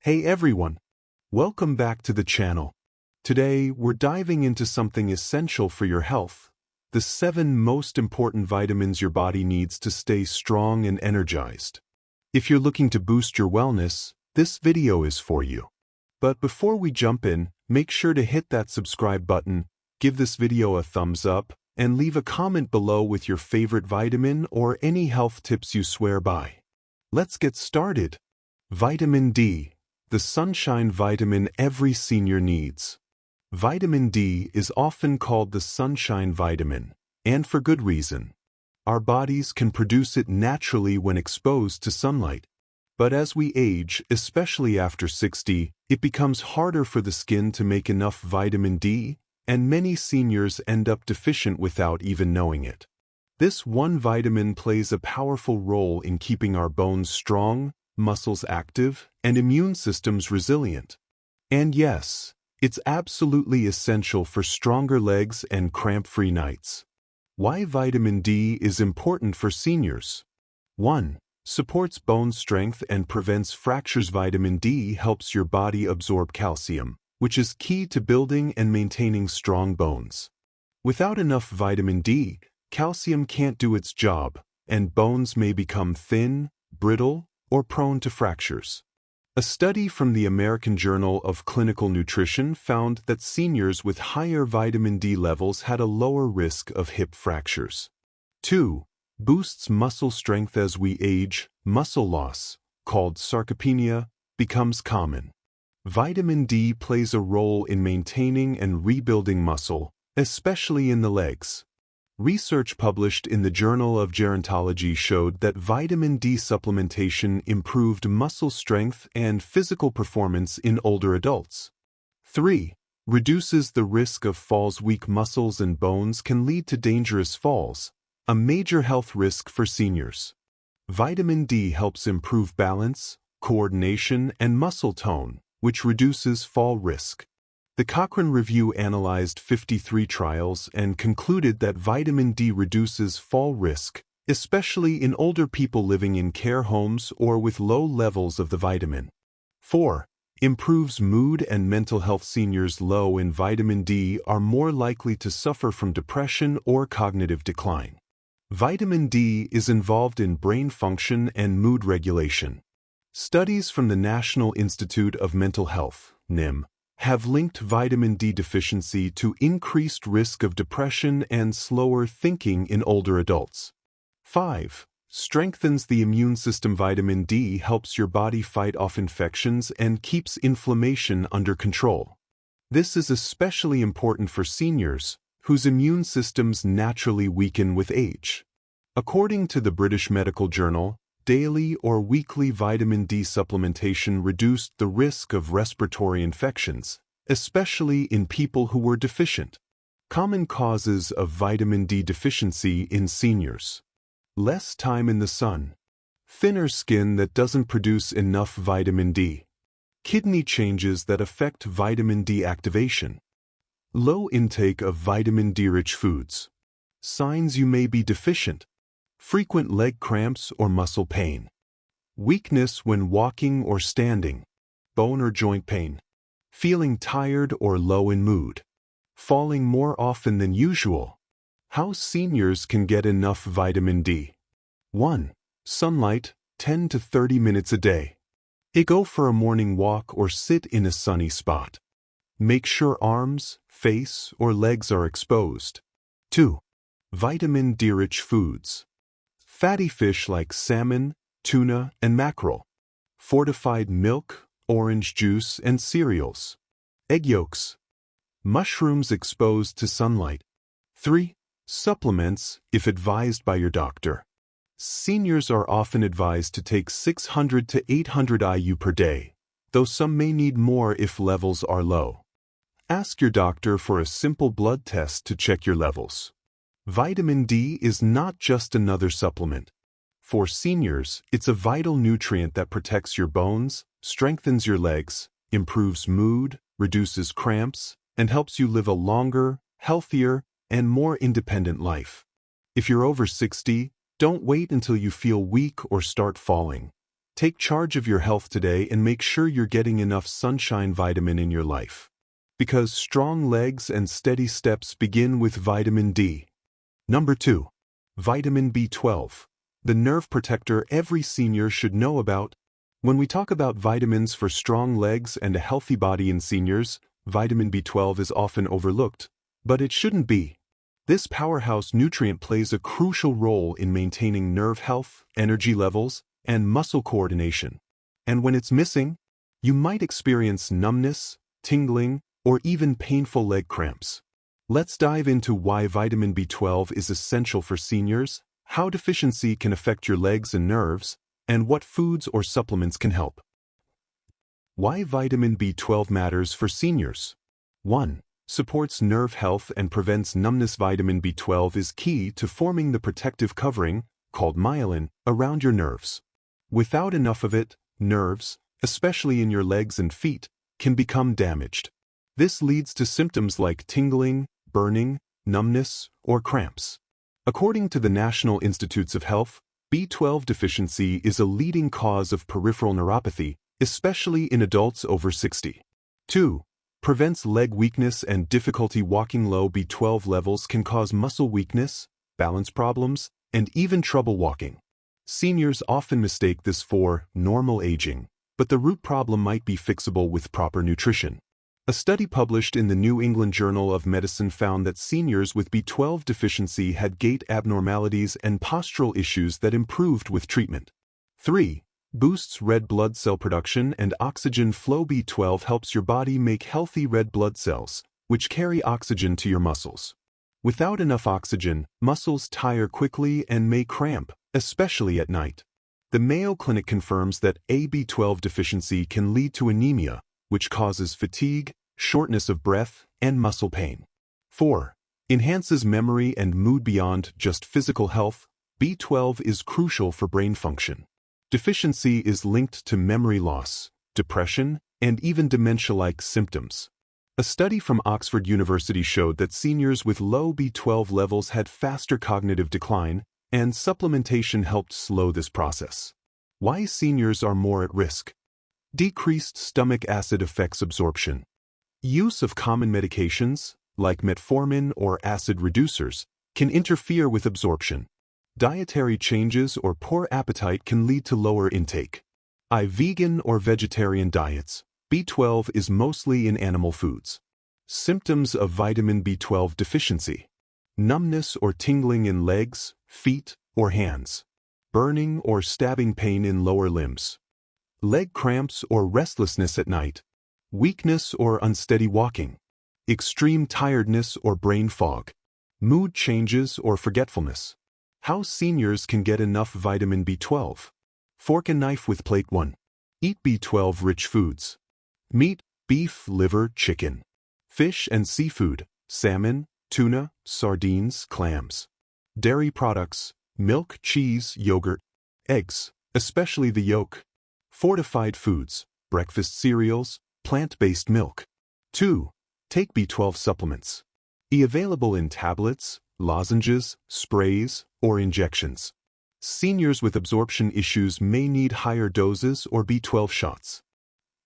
Hey everyone! Welcome back to the channel. Today, we're diving into something essential for your health, the 7 most important vitamins your body needs to stay strong and energized. If you're looking to boost your wellness, this video is for you. But before we jump in, make sure to hit that subscribe button, give this video a thumbs up, and leave a comment below with your favorite vitamin or any health tips you swear by. Let's get started. Vitamin D, the sunshine vitamin every senior needs. Vitamin D is often called the sunshine vitamin, and for good reason. Our bodies can produce it naturally when exposed to sunlight. But as we age, especially after 60, it becomes harder for the skin to make enough vitamin D, and many seniors end up deficient without even knowing it. This one vitamin plays a powerful role in keeping our bones strong, muscles active, and immune systems resilient. And yes, it's absolutely essential for stronger legs and cramp-free nights. Why vitamin D is important for seniors? 1. Supports bone strength and prevents fractures. Vitamin D helps your body absorb calcium, which is key to building and maintaining strong bones. Without enough vitamin D, calcium can't do its job, and bones may become thin, brittle, or prone to fractures. A study from the American Journal of Clinical Nutrition found that seniors with higher vitamin D levels had a lower risk of hip fractures. 2. Boosts muscle strength. As we age, muscle loss, called sarcopenia, becomes common. Vitamin D plays a role in maintaining and rebuilding muscle, especially in the legs. Research published in the Journal of Gerontology showed that vitamin D supplementation improved muscle strength and physical performance in older adults. 3. Reduces the risk of falls. Weak muscles and bones can lead to dangerous falls, a major health risk for seniors. Vitamin D helps improve balance, coordination, and muscle tone, which reduces fall risk. The Cochrane Review analyzed 53 trials and concluded that vitamin D reduces fall risk, especially in older people living in care homes or with low levels of the vitamin. 4. Improves mood and mental health. Seniors low in vitamin D are more likely to suffer from depression or cognitive decline. Vitamin D is involved in brain function and mood regulation. Studies from the National Institute of Mental Health, NIM, have linked vitamin D deficiency to increased risk of depression and slower thinking in older adults. 5. Strengthens the immune system. Vitamin D helps your body fight off infections and keeps inflammation under control. This is especially important for seniors, whose immune systems naturally weaken with age. According to the British Medical Journal, daily or weekly vitamin D supplementation reduced the risk of respiratory infections, especially in people who were deficient. Common causes of vitamin D deficiency in seniors: less time in the sun, thinner skin that doesn't produce enough vitamin D, kidney changes that affect vitamin D activation, low intake of vitamin D-rich foods. Signs you may be deficient: frequent leg cramps or muscle pain, weakness when walking or standing, bone or joint pain, feeling tired or low in mood, falling more often than usual. How seniors can get enough vitamin D? 1. Sunlight, 10 to 30 minutes a day. Go for a morning walk or sit in a sunny spot. Make sure arms, face, or legs are exposed. 2. Vitamin D-rich foods. Fatty fish like salmon, tuna, and mackerel. Fortified milk, orange juice, and cereals. Egg yolks. Mushrooms exposed to sunlight. 3. Supplements, if advised by your doctor. Seniors are often advised to take 600 to 800 IU per day, though some may need more if levels are low. Ask your doctor for a simple blood test to check your levels. Vitamin D is not just another supplement. For seniors, it's a vital nutrient that protects your bones, strengthens your legs, improves mood, reduces cramps, and helps you live a longer, healthier, and more independent life. If you're over 60, don't wait until you feel weak or start falling. Take charge of your health today and make sure you're getting enough sunshine vitamin in your life. Because strong legs and steady steps begin with vitamin D. Number 2. Vitamin B12. The nerve protector every senior should know about. When we talk about vitamins for strong legs and a healthy body in seniors, vitamin B12 is often overlooked, but it shouldn't be. This powerhouse nutrient plays a crucial role in maintaining nerve health, energy levels, and muscle coordination. And when it's missing, you might experience numbness, tingling, or even painful leg cramps. Let's dive into why vitamin B12 is essential for seniors, how deficiency can affect your legs and nerves, and what foods or supplements can help. Why vitamin B12 matters for seniors. 1. Supports nerve health and prevents numbness. Vitamin B12 is key to forming the protective covering, called myelin, around your nerves. Without enough of it, nerves, especially in your legs and feet, can become damaged. This leads to symptoms like tingling, burning, numbness, or cramps. According to the National Institutes of Health, B12 deficiency is a leading cause of peripheral neuropathy, especially in adults over 60. 2. Prevents leg weakness and difficulty walking. Low B12 levels can cause muscle weakness, balance problems, and even trouble walking. Seniors often mistake this for normal aging, but the root problem might be fixable with proper nutrition. A study published in the New England Journal of Medicine found that seniors with B12 deficiency had gait abnormalities and postural issues that improved with treatment. 3. Boosts red blood cell production and oxygen flow. B12 helps your body make healthy red blood cells, which carry oxygen to your muscles. Without enough oxygen, muscles tire quickly and may cramp, especially at night. The Mayo Clinic confirms that a B12 deficiency can lead to anemia, which causes fatigue, shortness of breath, and muscle pain. 4. Enhances memory and mood. Beyond just physical health, B12 is crucial for brain function. Deficiency is linked to memory loss, depression, and even dementia-like symptoms. A study from Oxford University showed that seniors with low B12 levels had faster cognitive decline, and supplementation helped slow this process. Why seniors are more at risk? Decreased stomach acid affects absorption. Use of common medications, like metformin or acid reducers, can interfere with absorption. Dietary changes or poor appetite can lead to lower intake. Vegan or vegetarian diets. B12 is mostly in animal foods. Symptoms of vitamin B12 deficiency. Numbness or tingling in legs, feet, or hands. Burning or stabbing pain in lower limbs. Leg cramps or restlessness at night. Weakness or unsteady walking. Extreme tiredness or brain fog. Mood changes or forgetfulness. How seniors can get enough vitamin B12. Fork and knife with plate 1. Eat B12-rich foods. Meat, beef, liver, chicken. Fish and seafood, salmon, tuna, sardines, clams. Dairy products, milk, cheese, yogurt. Eggs, especially the yolk. Fortified foods, breakfast cereals, plant-based milk. 2. Take B12 supplements. Available in tablets, lozenges, sprays, or injections. Seniors with absorption issues may need higher doses or B12 shots.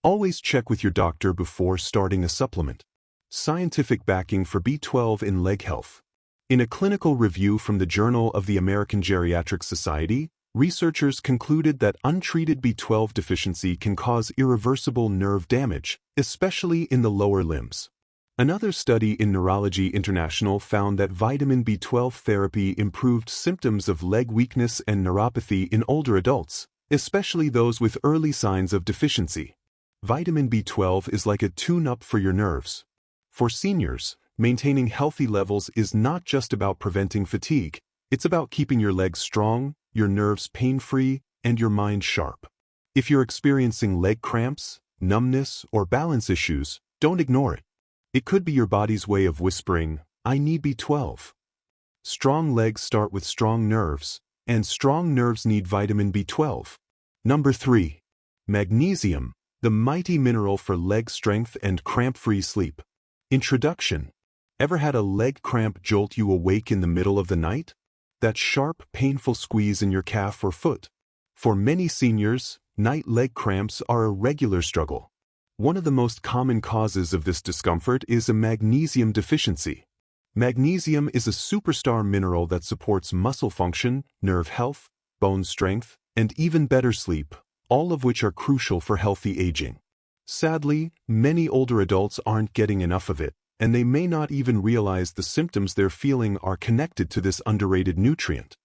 Always check with your doctor before starting a supplement. Scientific backing for B12 in leg health. In a clinical review from the Journal of the American Geriatric Society, researchers concluded that untreated B12 deficiency can cause irreversible nerve damage, especially in the lower limbs. Another study in Neurology International found that vitamin B12 therapy improved symptoms of leg weakness and neuropathy in older adults, especially those with early signs of deficiency. Vitamin B12 is like a tune-up for your nerves. For seniors, maintaining healthy levels is not just about preventing fatigue, it's about keeping your legs strong, your nerves pain-free, and your mind sharp. If you're experiencing leg cramps, numbness, or balance issues, don't ignore it. It could be your body's way of whispering, "I need B12." Strong legs start with strong nerves, and strong nerves need vitamin B12. Number 3. Magnesium, the mighty mineral for leg strength and cramp-free sleep. Introduction. Ever had a leg cramp jolt you awake in the middle of the night? That sharp, painful squeeze in your calf or foot? For many seniors, Night leg cramps are a regular struggle. One of the most common causes of this discomfort is a magnesium deficiency. Magnesium is a superstar mineral that supports muscle function, nerve health, bone strength, and even better sleep, all of which are crucial for healthy aging. Sadly, many older adults aren't getting enough of it, and they may not even realize the symptoms they're feeling are connected to this underrated nutrient.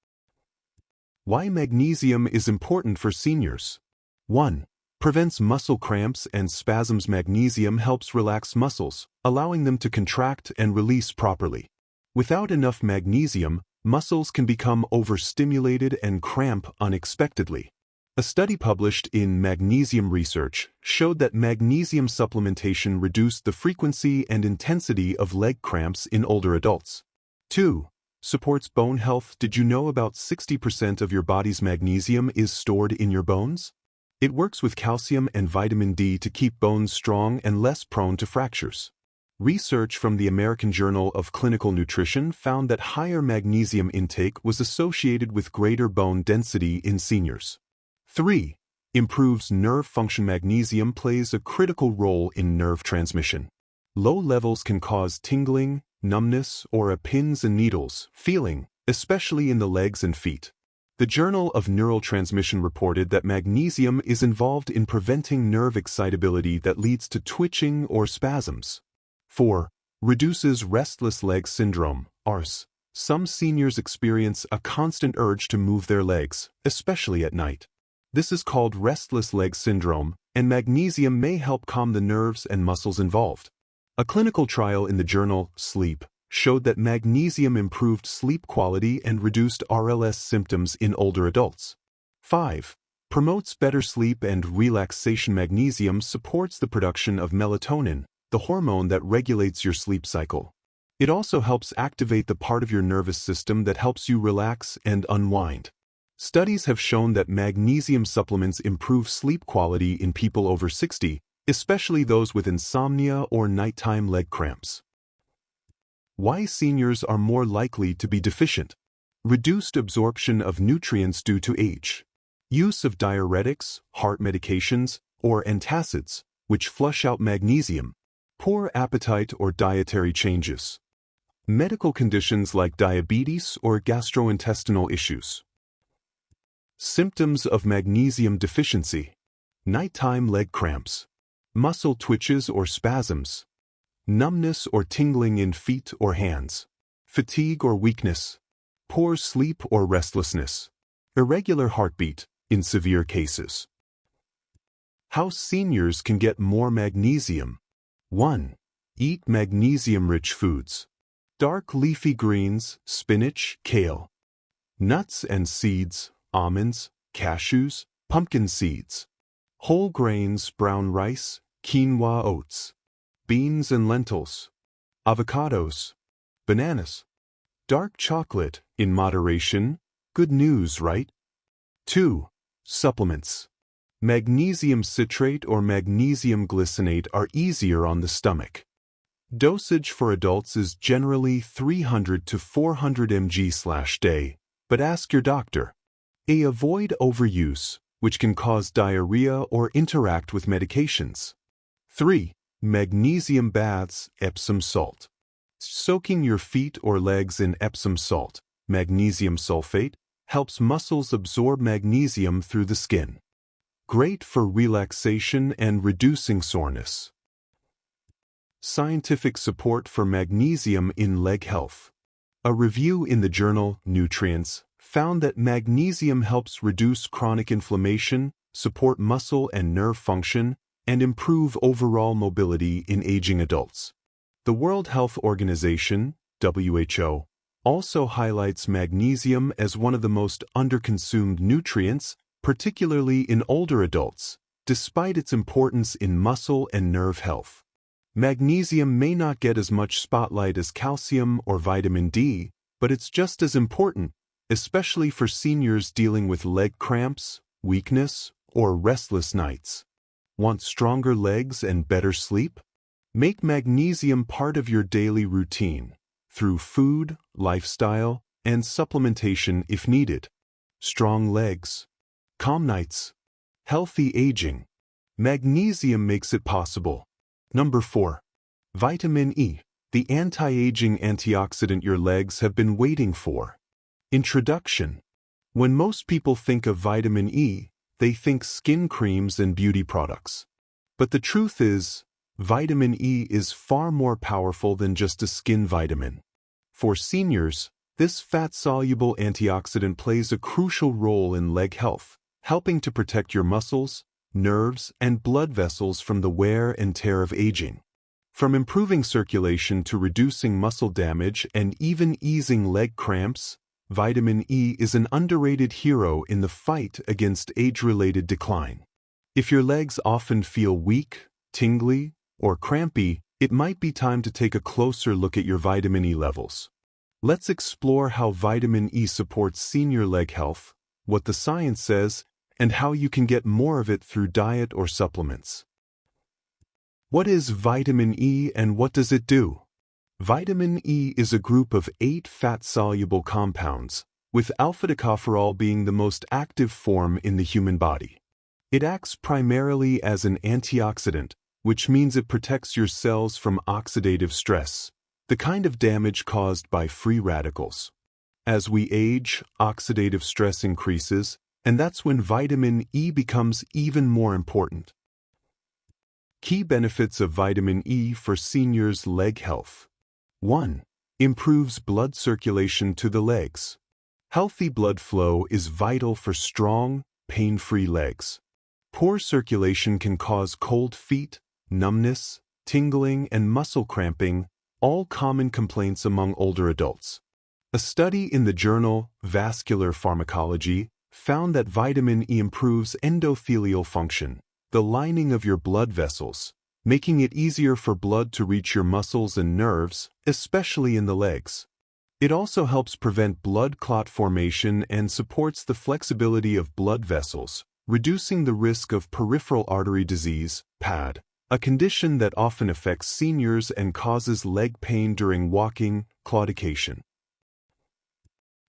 Why magnesium is important for seniors. 1. Prevents muscle cramps and spasms. Magnesium helps relax muscles, allowing them to contract and release properly. Without enough magnesium, muscles can become overstimulated and cramp unexpectedly. A study published in Magnesium Research showed that magnesium supplementation reduced the frequency and intensity of leg cramps in older adults. 2. Supports bone health. Did you know about 60% of your body's magnesium is stored in your bones? It works with calcium and vitamin D to keep bones strong and less prone to fractures. Research from the American Journal of Clinical Nutrition found that higher magnesium intake was associated with greater bone density in seniors. 3. Improves nerve function. Magnesium plays a critical role in nerve transmission. Low levels can cause tingling, numbness, or a pins and needles feeling, especially in the legs and feet. The Journal of Neurotransmission reported that magnesium is involved in preventing nerve excitability that leads to twitching or spasms. 4. Reduces restless leg syndrome, RS. Some seniors experience a constant urge to move their legs, especially at night. This is called restless leg syndrome, and magnesium may help calm the nerves and muscles involved. A clinical trial in the journal Sleep showed that magnesium improved sleep quality and reduced RLS symptoms in older adults. 5. Promotes better sleep and relaxation. Magnesium supports the production of melatonin, the hormone that regulates your sleep cycle. It also helps activate the part of your nervous system that helps you relax and unwind. Studies have shown that magnesium supplements improve sleep quality in people over 60, especially those with insomnia or nighttime leg cramps. Why seniors are more likely to be deficient. Reduced absorption of nutrients due to age. Use of diuretics, heart medications, or antacids, which flush out magnesium. Poor appetite or dietary changes. Medical conditions like diabetes or gastrointestinal issues. Symptoms of magnesium deficiency. Nighttime leg cramps. Muscle twitches or spasms. Numbness or tingling in feet or hands. Fatigue or weakness. Poor sleep or restlessness. Irregular heartbeat, in severe cases. How seniors can get more magnesium. 1. Eat magnesium-rich foods. Dark leafy greens, spinach, kale. Nuts and seeds, almonds, cashews, pumpkin seeds. Whole grains, brown rice, quinoa, oats. Beans and lentils. Avocados. Bananas. Dark chocolate, in moderation. Good news, right? 2. Supplements. Magnesium citrate or magnesium glycinate are easier on the stomach. Dosage for adults is generally 300 to 400 mg/day, but ask your doctor. A. Avoid overuse, which can cause diarrhea or interact with medications. 3. Magnesium baths, Epsom salt. Soaking your feet or legs in Epsom salt, magnesium sulfate, helps muscles absorb magnesium through the skin. Great for relaxation and reducing soreness. Scientific support for magnesium in leg health. A review in the journal Nutrients found that magnesium helps reduce chronic inflammation, support muscle and nerve function, and improve overall mobility in aging adults. The World Health Organization, WHO, also highlights magnesium as one of the most underconsumed nutrients, particularly in older adults, despite its importance in muscle and nerve health. Magnesium may not get as much spotlight as calcium or vitamin D, but it's just as important, especially for seniors dealing with leg cramps, weakness, or restless nights. Want stronger legs and better sleep? Make magnesium part of your daily routine, through food, lifestyle, and supplementation if needed. Strong legs. Calm nights. Healthy aging. Magnesium makes it possible. Number 4. Vitamin E, the anti-aging antioxidant your legs have been waiting for. Introduction. When most people think of vitamin E, they think skin creams and beauty products. But the truth is, vitamin E is far more powerful than just a skin vitamin. For seniors, this fat-soluble antioxidant plays a crucial role in leg health, helping to protect your muscles, nerves, and blood vessels from the wear and tear of aging. From improving circulation to reducing muscle damage and even easing leg cramps, vitamin E is an underrated hero in the fight against age-related decline. If your legs often feel weak, tingly, or crampy, it might be time to take a closer look at your vitamin E levels. Let's explore how vitamin E supports senior leg health, what the science says, and how you can get more of it through diet or supplements. What is vitamin E and what does it do? Vitamin E is a group of 8 fat-soluble compounds, with alpha-tocopherol being the most active form in the human body. It acts primarily as an antioxidant, which means it protects your cells from oxidative stress, the kind of damage caused by free radicals. As we age, oxidative stress increases, and that's when vitamin E becomes even more important. Key benefits of vitamin E for seniors' leg health. 1. Improves blood circulation to the legs. Healthy blood flow is vital for strong, pain-free legs. Poor circulation can cause cold feet, numbness, tingling, and muscle cramping, all common complaints among older adults. A study in the journal Vascular Pharmacology found that vitamin E improves endothelial function, the lining of your blood vessels, making it easier for blood to reach your muscles and nerves, especially in the legs. It also helps prevent blood clot formation and supports the flexibility of blood vessels, reducing the risk of peripheral artery disease, PAD, a condition that often affects seniors and causes leg pain during walking, claudication.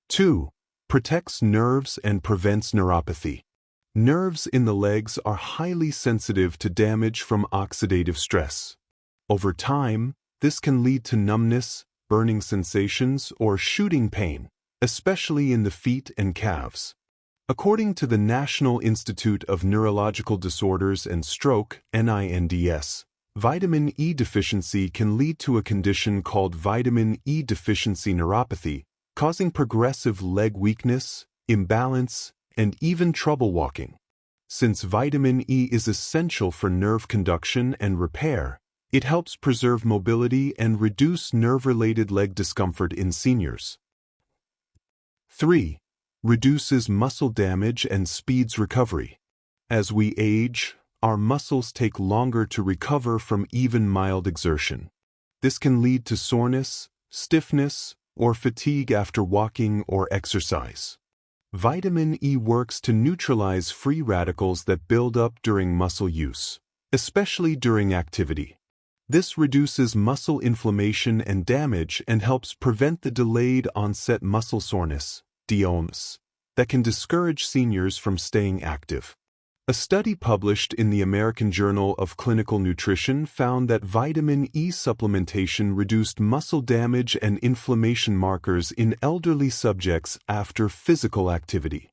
2. Protects nerves and prevents neuropathy. Nerves in the legs are highly sensitive to damage from oxidative stress. Over time, this can lead to numbness, burning sensations, or shooting pain, especially in the feet and calves. According to the National Institute of Neurological Disorders and Stroke, NINDS, vitamin E deficiency can lead to a condition called vitamin E deficiency neuropathy, causing progressive leg weakness, imbalance, and even trouble walking. Since vitamin E is essential for nerve conduction and repair, it helps preserve mobility and reduce nerve-related leg discomfort in seniors. 3. Reduces muscle damage and speeds recovery. As we age, our muscles take longer to recover from even mild exertion. This can lead to soreness, stiffness, or fatigue after walking or exercise. Vitamin E works to neutralize free radicals that build up during muscle use, especially during activity. This reduces muscle inflammation and damage and helps prevent the delayed onset muscle soreness, DOMS, that can discourage seniors from staying active. A study published in the American Journal of Clinical Nutrition found that vitamin E supplementation reduced muscle damage and inflammation markers in elderly subjects after physical activity.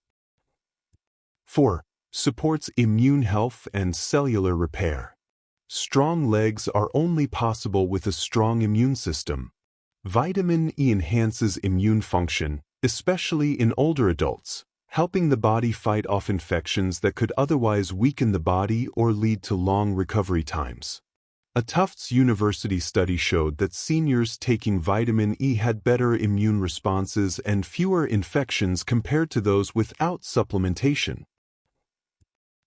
4. Supports immune health and cellular repair. Strong legs are only possible with a strong immune system. Vitamin E enhances immune function, especially in older adults, helping the body fight off infections that could otherwise weaken the body or lead to long recovery times. A Tufts University study showed that seniors taking vitamin E had better immune responses and fewer infections compared to those without supplementation.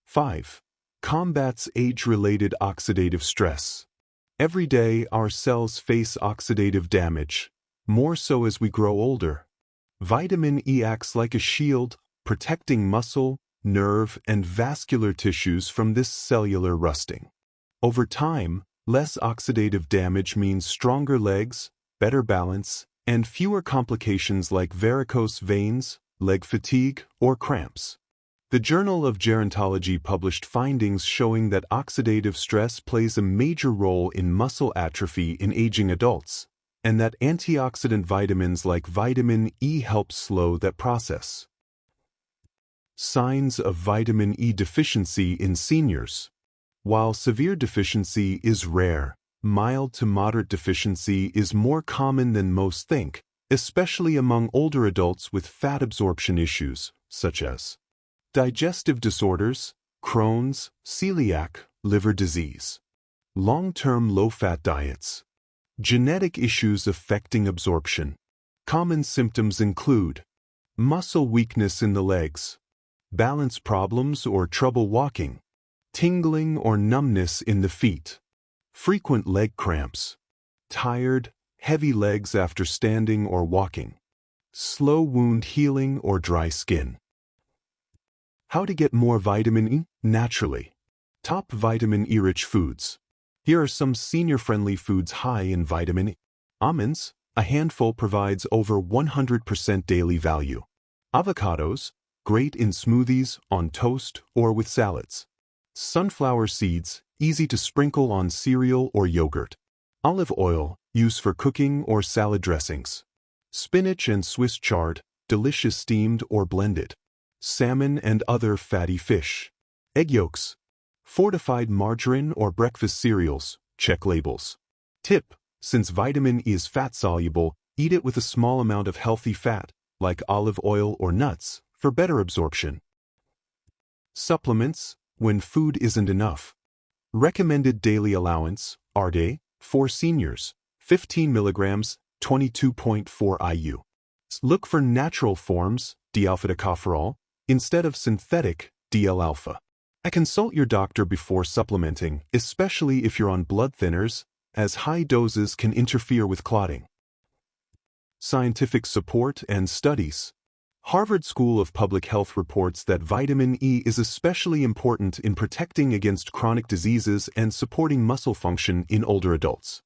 5. Combats age-related oxidative stress. Every day, our cells face oxidative damage, more so as we grow older. Vitamin E acts like a shield, protecting muscle, nerve, and vascular tissues from this cellular rusting. Over time, less oxidative damage means stronger legs, better balance, and fewer complications like varicose veins, leg fatigue, or cramps. The Journal of Gerontology published findings showing that oxidative stress plays a major role in muscle atrophy in aging adults, and that antioxidant vitamins like vitamin E help slow that process. Signs of vitamin E deficiency in seniors. While severe deficiency is rare, mild to moderate deficiency is more common than most think, especially among older adults with fat absorption issues, such as digestive disorders, Crohn's, celiac, liver disease, long-term low-fat diets, genetic issues affecting absorption. Common symptoms include muscle weakness in the legs, balance problems or trouble walking, tingling or numbness in the feet, frequent leg cramps, tired, heavy legs after standing or walking, slow wound healing or dry skin. How to get more vitamin E naturally. Top vitamin E-rich foods. Here are some senior-friendly foods high in vitamin E. Almonds, a handful, provides over 100% daily value. Avocados, great in smoothies, on toast, or with salads. Sunflower seeds, easy to sprinkle on cereal or yogurt. Olive oil, used for cooking or salad dressings. Spinach and Swiss chard, delicious steamed or blended. Salmon and other fatty fish. Egg yolks. Fortified margarine or breakfast cereals, check labels. Tip: since vitamin E is fat-soluble, eat it with a small amount of healthy fat, like olive oil or nuts, for better absorption. Supplements, when food isn't enough. Recommended daily allowance, RDA, for seniors, 15 mg, 22.4 IU. Look for natural forms, D-alpha-tocopherol, instead of synthetic, DL-alpha. Consult your doctor before supplementing, especially if you're on blood thinners, as high doses can interfere with clotting. Scientific support and studies. Harvard School of Public Health reports that vitamin E is especially important in protecting against chronic diseases and supporting muscle function in older adults.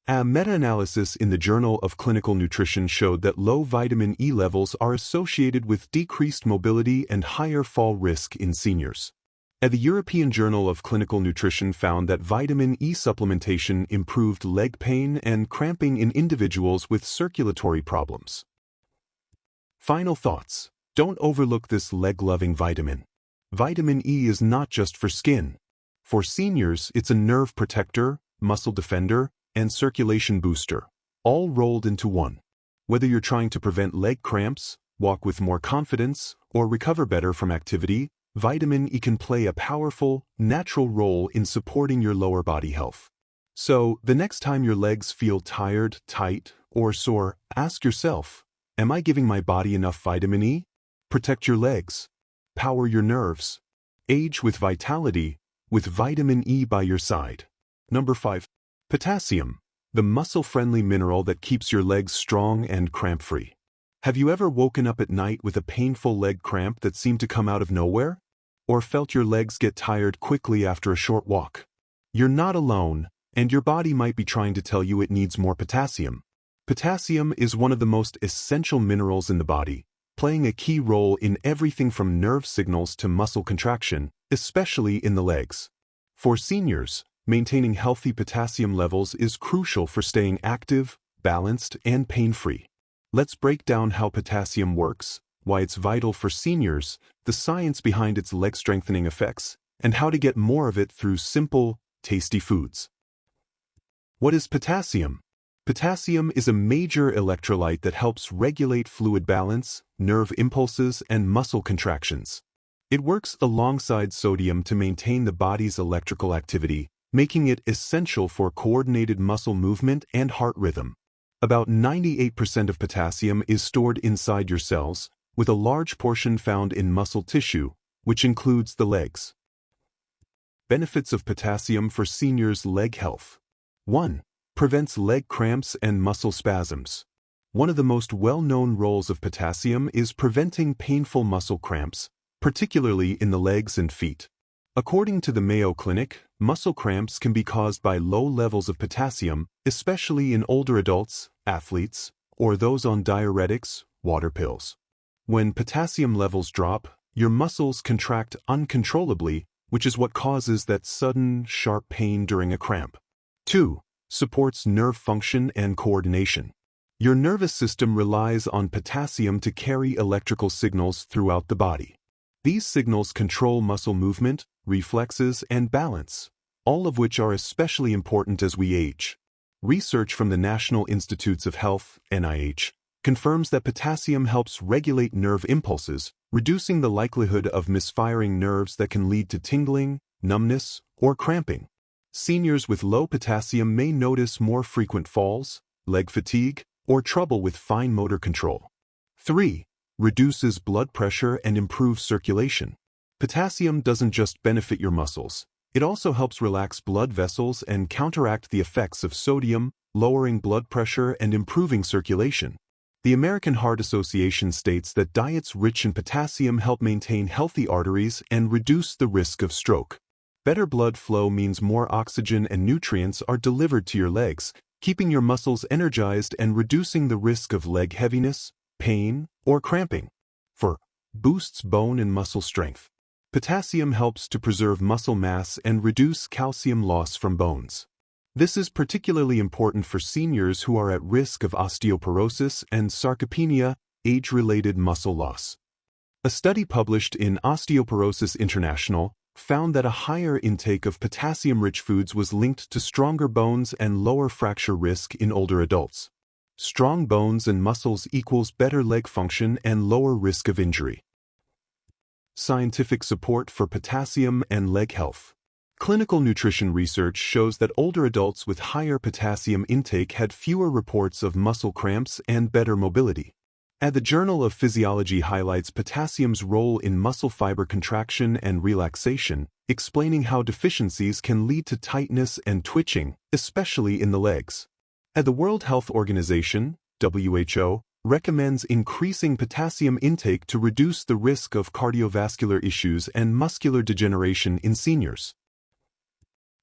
A meta-analysis in the Journal of Clinical Nutrition showed that low vitamin E levels are associated with decreased mobility and higher fall risk in seniors. The European Journal of Clinical Nutrition found that vitamin E supplementation improved leg pain and cramping in individuals with circulatory problems. Final thoughts. Don't overlook this leg-loving vitamin. Vitamin E is not just for skin. For seniors, it's a nerve protector, muscle defender, and circulation booster, all rolled into one. Whether you're trying to prevent leg cramps, walk with more confidence, or recover better from activity, vitamin E can play a powerful, natural role in supporting your lower body health. So, the next time your legs feel tired, tight, or sore, ask yourself, am I giving my body enough vitamin E? Protect your legs. Power your nerves. Age with vitality, with vitamin E by your side. Number 5. Potassium, the muscle-friendly mineral that keeps your legs strong and cramp-free. Have you ever woken up at night with a painful leg cramp that seemed to come out of nowhere? Or felt your legs get tired quickly after a short walk? You're not alone, and your body might be trying to tell you it needs more potassium. Potassium is one of the most essential minerals in the body, playing a key role in everything from nerve signals to muscle contraction, especially in the legs. For seniors, maintaining healthy potassium levels is crucial for staying active, balanced, and pain-free. Let's break down how potassium works, why it's vital for seniors, the science behind its leg-strengthening effects, and how to get more of it through simple, tasty foods. What is potassium? Potassium is a major electrolyte that helps regulate fluid balance, nerve impulses, and muscle contractions. It works alongside sodium to maintain the body's electrical activity, making it essential for coordinated muscle movement and heart rhythm. About 98% of potassium is stored inside your cells, with a large portion found in muscle tissue, which includes the legs. Benefits of potassium for seniors' leg health. 1. Prevents leg cramps and muscle spasms. One of the most well-known roles of potassium is preventing painful muscle cramps, particularly in the legs and feet. According to the Mayo Clinic, muscle cramps can be caused by low levels of potassium, especially in older adults, athletes, or those on diuretics, water pills. When potassium levels drop, Your muscles contract uncontrollably, which is what causes that sudden, sharp pain during a cramp. 2. Supports nerve function and coordination. Your nervous system relies on potassium to carry electrical signals throughout the body. These signals control muscle movement, reflexes, and balance, all of which are especially important as we age. Research from the National Institutes of Health, NIH, confirms that potassium helps regulate nerve impulses, reducing the likelihood of misfiring nerves that can lead to tingling, numbness, or cramping. Seniors with low potassium may notice more frequent falls, leg fatigue, or trouble with fine motor control. 3. Reduces blood pressure and improves circulation. Potassium doesn't just benefit your muscles. It also helps relax blood vessels and counteract the effects of sodium, lowering blood pressure and improving circulation. The American Heart Association states that diets rich in potassium help maintain healthy arteries and reduce the risk of stroke. Better blood flow means more oxygen and nutrients are delivered to your legs, keeping your muscles energized and reducing the risk of leg heaviness, pain, or cramping. 4. Boosts bone and muscle strength. Potassium helps to preserve muscle mass and reduce calcium loss from bones. This is particularly important for seniors who are at risk of osteoporosis and sarcopenia, age-related muscle loss. A study published in Osteoporosis International found that a higher intake of potassium-rich foods was linked to stronger bones and lower fracture risk in older adults. Strong bones and muscles equals better leg function and lower risk of injury. Scientific support for potassium and leg health. Clinical nutrition research shows that older adults with higher potassium intake had fewer reports of muscle cramps and better mobility. The Journal of Physiology highlights potassium's role in muscle fiber contraction and relaxation, explaining how deficiencies can lead to tightness and twitching, especially in the legs. The World Health Organization, WHO, recommends increasing potassium intake to reduce the risk of cardiovascular issues and muscular degeneration in seniors.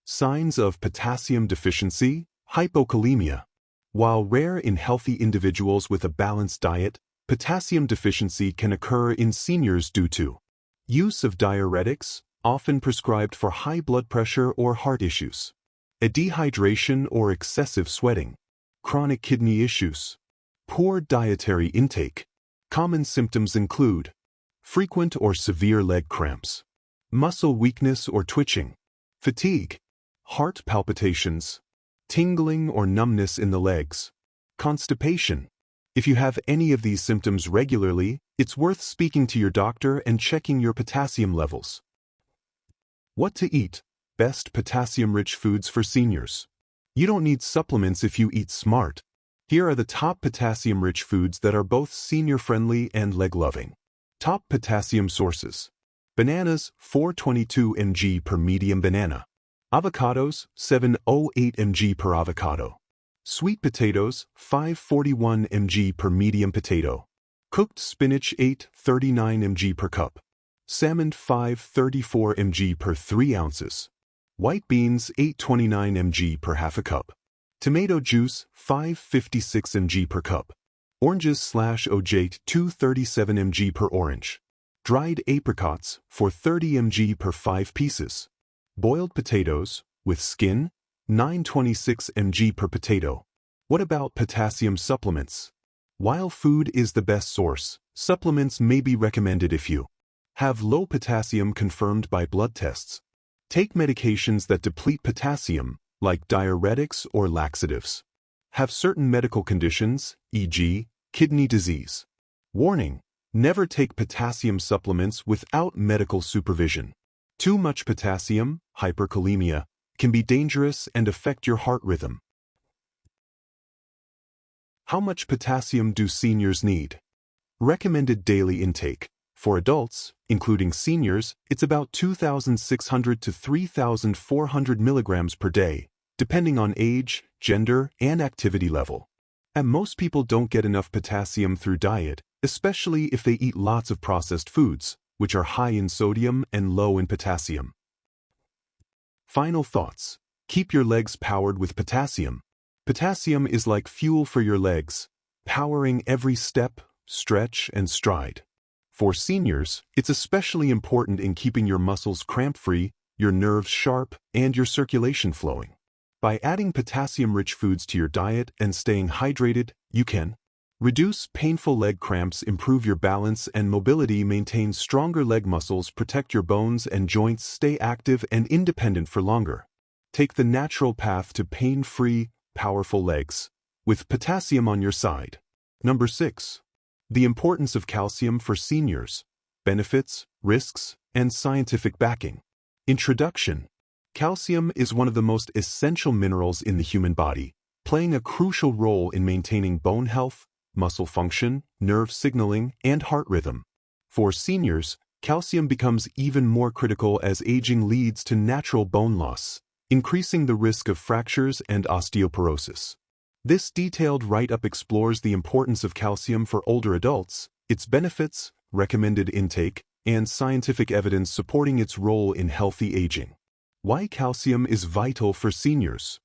Signs of potassium deficiency, hypokalemia. While rare in healthy individuals with a balanced diet, potassium deficiency can occur in seniors due to use of diuretics, often prescribed for high blood pressure or heart issues, a dehydration or excessive sweating, chronic kidney issues, poor dietary intake. Common symptoms include frequent or severe leg cramps, muscle weakness or twitching, fatigue, heart palpitations, tingling or numbness in the legs, constipation. If you have any of these symptoms regularly, it's worth speaking to your doctor and checking your potassium levels. What to eat? Best potassium-rich foods for seniors. You don't need supplements if you eat smart. Here are the top potassium-rich foods that are both senior-friendly and leg-loving. Top potassium sources. Bananas, 422 mg per medium banana. Avocados, 708 mg per avocado. Sweet potatoes, 541 mg per medium potato. Cooked spinach, 839 mg per cup. Salmon, 534 mg per 3 ounces. White beans, 829 mg per half a cup. Tomato juice, 556 mg per cup. Oranges/ojate, 237 mg per orange. Dried apricots, 430 mg per 5 pieces. Boiled potatoes, with skin, 926 mg per potato. What about potassium supplements? While food is the best source, supplements may be recommended if you have low potassium confirmed by blood tests. Take medications that deplete potassium, like diuretics or laxatives. Have certain medical conditions, e.g., kidney disease. Warning: never take potassium supplements without medical supervision. Too much potassium, hyperkalemia, can be dangerous and affect your heart rhythm. How much potassium do seniors need? Recommended daily intake. For adults, including seniors, it's about 2,600 to 3,400 milligrams per day, depending on age, gender, and activity level. And most people don't get enough potassium through diet, especially if they eat lots of processed foods, which are high in sodium and low in potassium. Final thoughts. Keep your legs powered with potassium. Potassium is like fuel for your legs, powering every step, stretch, and stride. For seniors, it's especially important in keeping your muscles cramp-free, your nerves sharp, and your circulation flowing. By adding potassium-rich foods to your diet and staying hydrated, you can reduce painful leg cramps, improve your balance and mobility, maintain stronger leg muscles, protect your bones and joints, stay active and independent for longer. Take the natural path to pain-free, powerful legs, with potassium on your side. Number 6. The importance of calcium for seniors, benefits, risks, and scientific backing. Introduction. Calcium is one of the most essential minerals in the human body, playing a crucial role in maintaining bone health, muscle function, nerve signaling, and heart rhythm. For seniors, calcium becomes even more critical as aging leads to natural bone loss, increasing the risk of fractures and osteoporosis. This detailed write-up explores the importance of calcium for older adults, its benefits, recommended intake, and scientific evidence supporting its role in healthy aging. Why calcium is vital for seniors.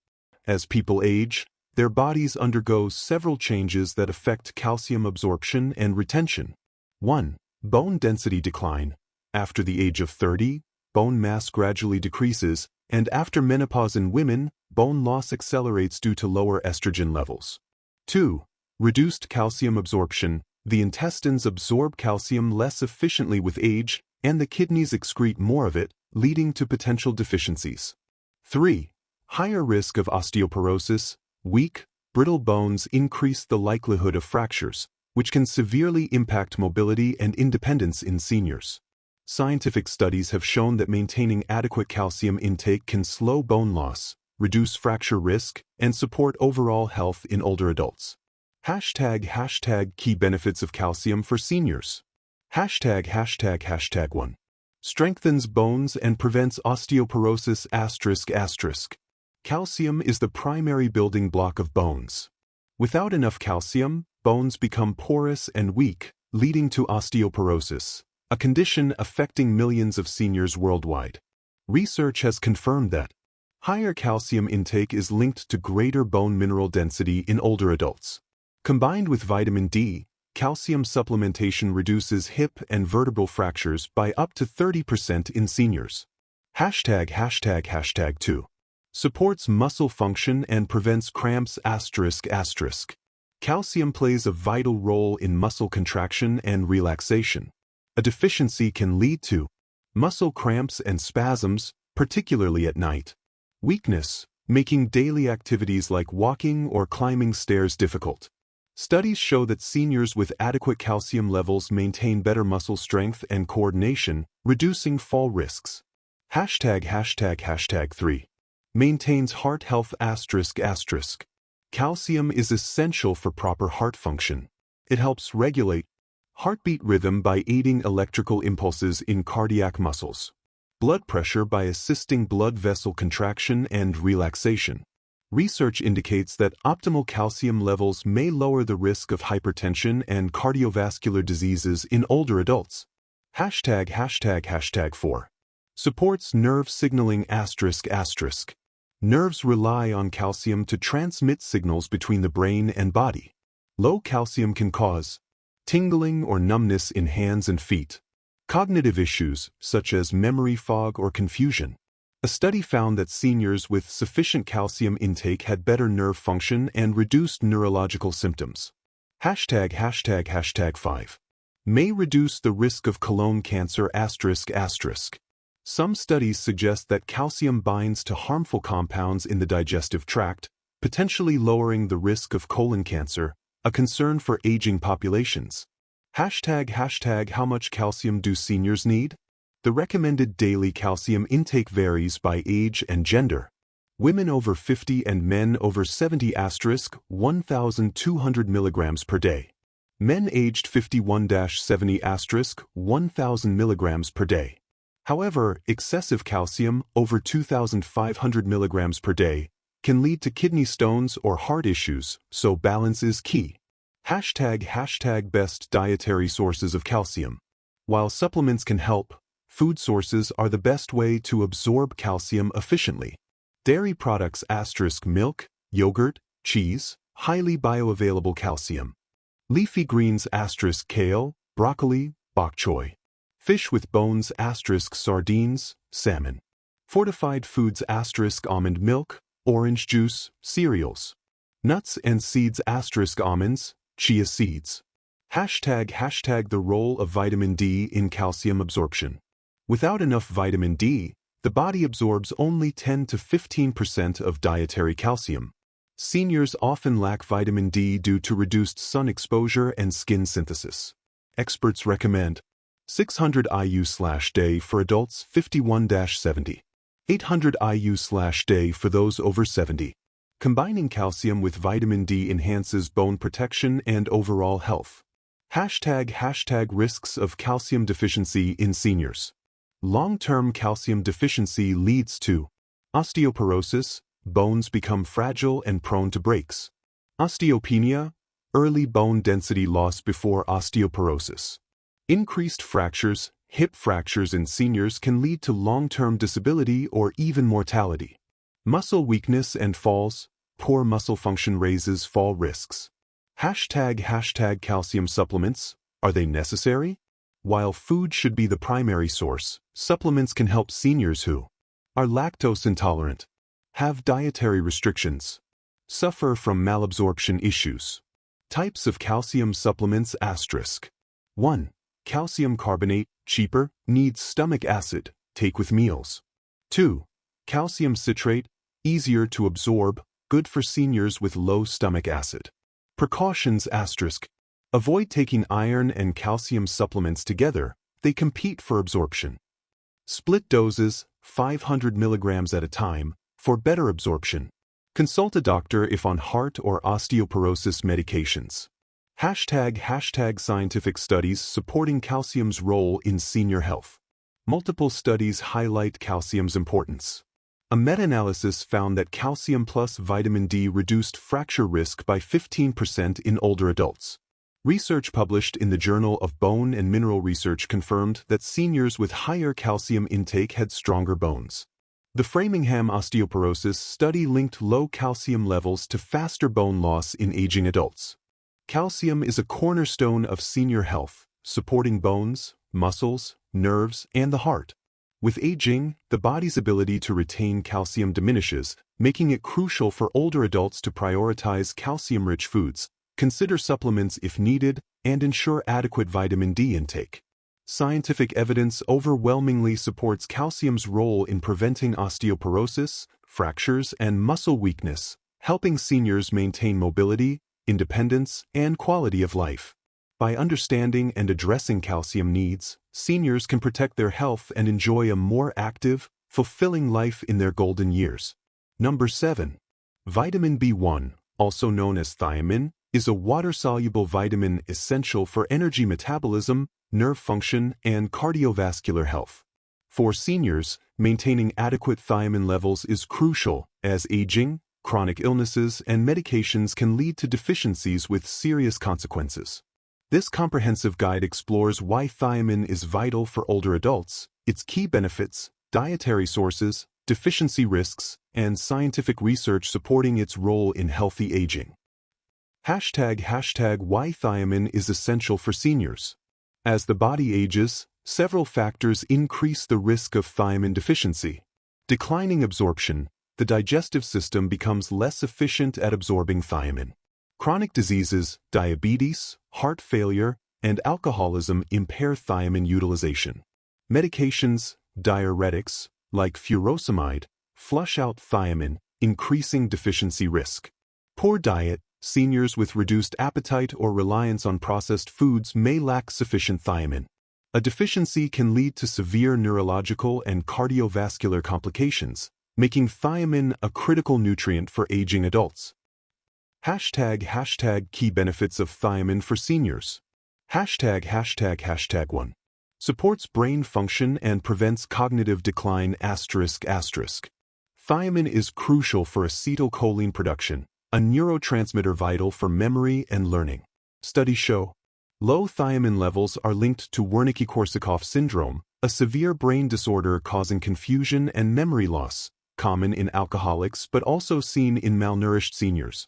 As people age, their bodies undergo several changes that affect calcium absorption and retention. 1. Bone density decline. After the age of 30, bone mass gradually decreases, and after menopause in women, bone loss accelerates due to lower estrogen levels. 2. Reduced calcium absorption. The intestines absorb calcium less efficiently with age, and the kidneys excrete more of it, leading to potential deficiencies. 3. Higher risk of osteoporosis. Weak, brittle bones increase the likelihood of fractures, which can severely impact mobility and independence in seniors. Scientific studies have shown that maintaining adequate calcium intake can slow bone loss, reduce fracture risk, and support overall health in older adults. Key benefits of calcium for seniors. 1. Strengthens bones and prevents osteoporosis. Calcium is the primary building block of bones. Without enough calcium, bones become porous and weak, leading to osteoporosis, a condition affecting millions of seniors worldwide. Research has confirmed that higher calcium intake is linked to greater bone mineral density in older adults. Combined with vitamin D, calcium supplementation reduces hip and vertebral fractures by up to 30% in seniors. 2. Supports muscle function and prevents cramps. Calcium plays a vital role in muscle contraction and relaxation. A deficiency can lead to muscle cramps and spasms, particularly at night. Weakness, making daily activities like walking or climbing stairs difficult. Studies show that seniors with adequate calcium levels maintain better muscle strength and coordination, reducing fall risks. 3. Maintains heart health. Calcium is essential for proper heart function. It helps regulate heartbeat rhythm by aiding electrical impulses in cardiac muscles, blood pressure by assisting blood vessel contraction and relaxation. Research indicates that optimal calcium levels may lower the risk of hypertension and cardiovascular diseases in older adults. 4. Supports nerve signaling. Nerves rely on calcium to transmit signals between the brain and body. Low calcium can cause tingling or numbness in hands and feet, cognitive issues such as memory fog or confusion. A study found that seniors with sufficient calcium intake had better nerve function and reduced neurological symptoms. 5. May reduce the risk of colon cancer. Some studies suggest that calcium binds to harmful compounds in the digestive tract, potentially lowering the risk of colon cancer, a concern for aging populations. How much calcium do seniors need? The recommended daily calcium intake varies by age and gender. Women over 50 and men over 70 1,200 milligrams per day. Men aged 51-70 1,000 milligrams per day. However, excessive calcium, over 2,500 milligrams per day, can lead to kidney stones or heart issues, so balance is key. Best dietary sources of calcium. While supplements can help, food sources are the best way to absorb calcium efficiently. Dairy products milk, yogurt, cheese, highly bioavailable calcium. Leafy greens kale, broccoli, bok choy. Fish with bones * sardines, salmon. Fortified foods * almond milk, orange juice, cereals. Nuts and seeds * almonds, chia seeds. Hashtag the role of vitamin D in calcium absorption. Without enough vitamin D, the body absorbs only 10 to 15% of dietary calcium. Seniors often lack vitamin D due to reduced sun exposure and skin synthesis. Experts recommend 600 IU/day for adults 51-70, 800 IU/day for those over 70. Combining calcium with vitamin D enhances bone protection and overall health. Hashtag risks of calcium deficiency in seniors. Long-term calcium deficiency leads to osteoporosis, bones become fragile and prone to breaks. Osteopenia, early bone density loss before osteoporosis. Increased fractures, hip fractures in seniors can lead to long-term disability or even mortality. Muscle weakness and falls, poor muscle function raises fall risks. Hashtag calcium supplements, are they necessary? While food should be the primary source, supplements can help seniors who are lactose intolerant, have dietary restrictions, suffer from malabsorption issues. Types of calcium supplements * 1. Calcium carbonate, cheaper, needs stomach acid, take with meals. 2. Calcium citrate, easier to absorb, good for seniors with low stomach acid. Precautions * avoid taking iron and calcium supplements together, they compete for absorption. Split doses, 500 mg at a time, for better absorption. Consult a doctor if on heart or osteoporosis medications. Hashtag scientific studies supporting calcium's role in senior health. Multiple studies highlight calcium's importance. A meta-analysis found that calcium plus vitamin D reduced fracture risk by 15% in older adults. Research published in the Journal of Bone and Mineral Research confirmed that seniors with higher calcium intake had stronger bones. The Framingham osteoporosis study linked low calcium levels to faster bone loss in aging adults. Calcium is a cornerstone of senior health, supporting bones, muscles, nerves, and the heart. With aging, the body's ability to retain calcium diminishes, making it crucial for older adults to prioritize calcium-rich foods, consider supplements if needed, and ensure adequate vitamin D intake. Scientific evidence overwhelmingly supports calcium's role in preventing osteoporosis, fractures, and muscle weakness, helping seniors maintain mobility, independence, and quality of life. By understanding and addressing calcium needs, seniors can protect their health and enjoy a more active, fulfilling life in their golden years. Number 7. Vitamin B1, also known as thiamine, is a water-soluble vitamin essential for energy metabolism, nerve function, and cardiovascular health. For seniors, maintaining adequate thiamine levels is crucial, as aging, chronic illnesses, and medications can lead to deficiencies with serious consequences. This comprehensive guide explores why thiamine is vital for older adults, its key benefits, dietary sources, deficiency risks, and scientific research supporting its role in healthy aging. Hashtag why thiamine is essential for seniors. As the body ages, several factors increase the risk of thiamine deficiency. Declining absorption, the digestive system becomes less efficient at absorbing thiamine. Chronic diseases, diabetes, heart failure, and alcoholism impair thiamine utilization. Medications, diuretics, like furosemide, flush out thiamine, increasing deficiency risk. Poor diet, seniors with reduced appetite or reliance on processed foods may lack sufficient thiamine. A deficiency can lead to severe neurological and cardiovascular complications, making thiamine a critical nutrient for aging adults. Hashtag key benefits of thiamine for seniors. Hashtag 1. Supports brain function and prevents cognitive decline ***. Thiamine is crucial for acetylcholine production, a neurotransmitter vital for memory and learning. Studies show low thiamine levels are linked to Wernicke-Korsakoff syndrome, a severe brain disorder causing confusion and memory loss, common in alcoholics but also seen in malnourished seniors.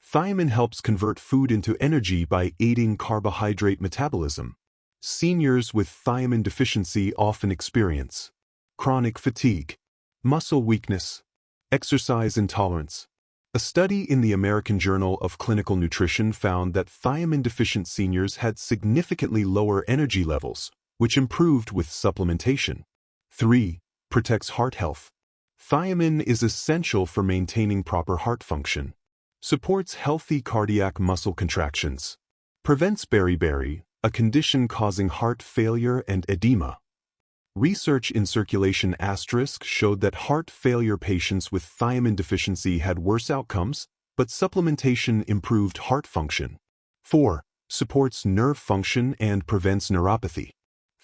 Thiamine helps convert food into energy by aiding carbohydrate metabolism. Seniors with thiamine deficiency often experience chronic fatigue, muscle weakness, exercise intolerance. A study in the American Journal of Clinical Nutrition found that thiamine-deficient seniors had significantly lower energy levels, which improved with supplementation. 3. Protects heart health. Thiamine is essential for maintaining proper heart function. Supports healthy cardiac muscle contractions. Prevents beriberi, a condition causing heart failure and edema. Research in Circulation * showed that heart failure patients with thiamine deficiency had worse outcomes, but supplementation improved heart function. 4. Supports nerve function and prevents neuropathy.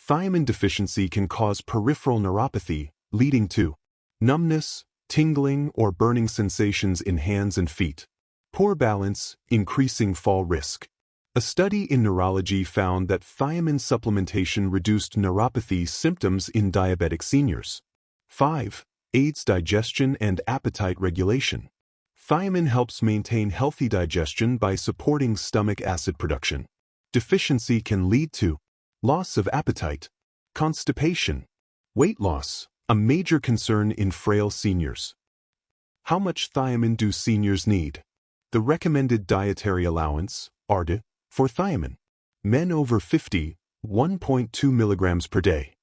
Thiamine deficiency can cause peripheral neuropathy, leading to numbness, tingling, or burning sensations in hands and feet. Poor balance, increasing fall risk. A study in neurology found that thiamine supplementation reduced neuropathy symptoms in diabetic seniors. 5. Aids digestion and appetite regulation. Thiamine helps maintain healthy digestion by supporting stomach acid production. Deficiency can lead to loss of appetite, constipation, weight loss, a major concern in frail seniors. How much thiamine do seniors need? The recommended dietary allowance, RD, for thiamine. Men over 50, 1.2 milligrams per day.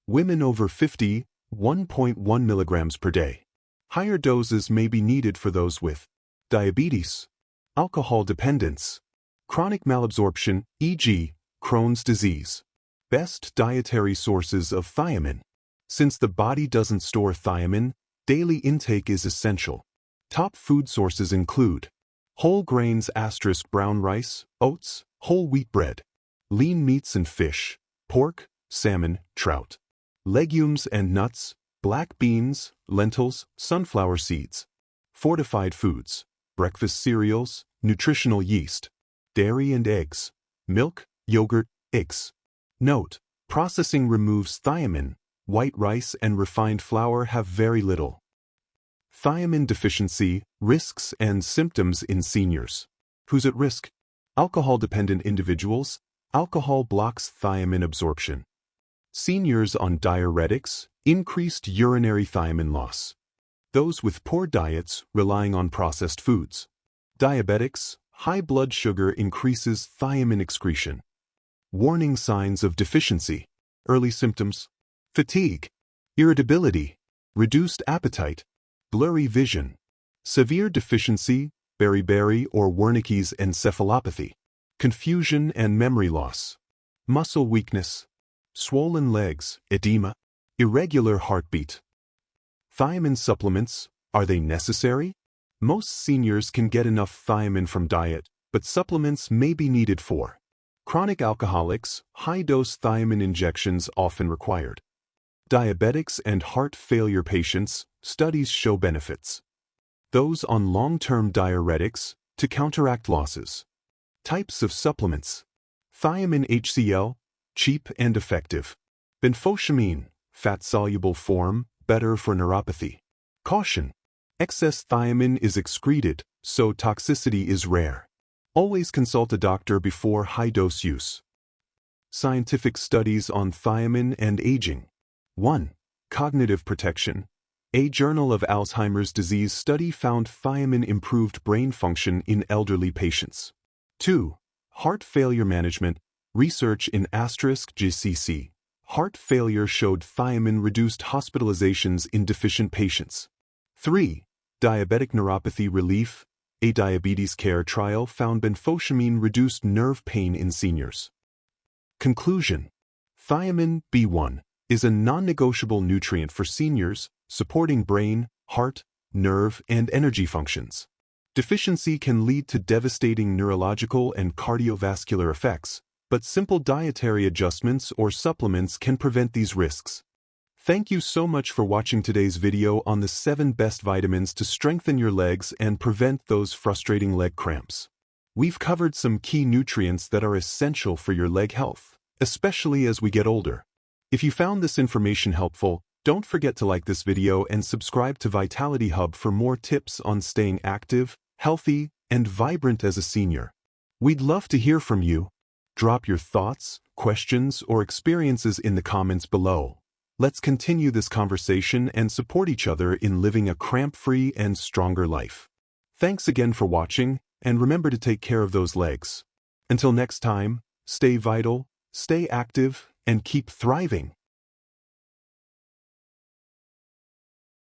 Women over 50, 1.1 milligrams per day. Higher doses may be needed for those with diabetes, alcohol dependence, chronic malabsorption, e.g., Crohn's disease. Best dietary sources of thiamine. Since the body doesn't store thiamine, daily intake is essential. Top food sources include whole grains * brown rice, oats, whole wheat bread, lean meats and fish, pork, salmon, trout, legumes and nuts, black beans, lentils, sunflower seeds, fortified foods, breakfast cereals, nutritional yeast, dairy and eggs, milk, yogurt, eggs. Note: processing removes thiamine. White rice and refined flour have very little. Thiamine deficiency, risks and symptoms in seniors. Who's at risk? Alcohol-dependent individuals. Alcohol blocks thiamine absorption. Seniors on diuretics, increased urinary thiamine loss. Those with poor diets, relying on processed foods. Diabetics, high blood sugar increases thiamine excretion. Warning signs of deficiency. Early symptoms: fatigue, irritability, reduced appetite, blurry vision. Severe deficiency, beriberi or Wernicke's encephalopathy. Confusion and memory loss. Muscle weakness, swollen legs, edema, irregular heartbeat. Thiamine supplements, are they necessary? Most seniors can get enough thiamine from diet, but supplements may be needed for chronic alcoholics, high-dose thiamine injections often required. Diabetics and heart failure patients, studies show benefits. Those on long-term diuretics, to counteract losses. Types of supplements. Thiamine HCl, cheap and effective. Benfotiamine, fat-soluble form, better for neuropathy. Caution: excess thiamine is excreted, so toxicity is rare. Always consult a doctor before high-dose use. Scientific studies on thiamine and aging. 1. Cognitive protection. A Journal of Alzheimer's Disease study found thiamine improved brain function in elderly patients. 2. Heart failure management. Research in *GCC. Heart failure showed thiamine reduced hospitalizations in deficient patients. 3. Diabetic neuropathy relief. A diabetes care trial found benfotiamine reduced nerve pain in seniors. Conclusion: thiamine, B1, is a non-negotiable nutrient for seniors, supporting brain, heart, nerve, and energy functions. Deficiency can lead to devastating neurological and cardiovascular effects, but simple dietary adjustments or supplements can prevent these risks. Thank you so much for watching today's video on the 7 best vitamins to strengthen your legs and prevent those frustrating leg cramps. We've covered some key nutrients that are essential for your leg health, especially as we get older. If you found this information helpful, don't forget to like this video and subscribe to Vitality Hub for more tips on staying active, healthy, and vibrant as a senior. We'd love to hear from you. Drop your thoughts, questions, or experiences in the comments below. Let's continue this conversation and support each other in living a cramp-free and stronger life. Thanks again for watching, and remember to take care of those legs. Until next time, stay vital, stay active, and keep thriving.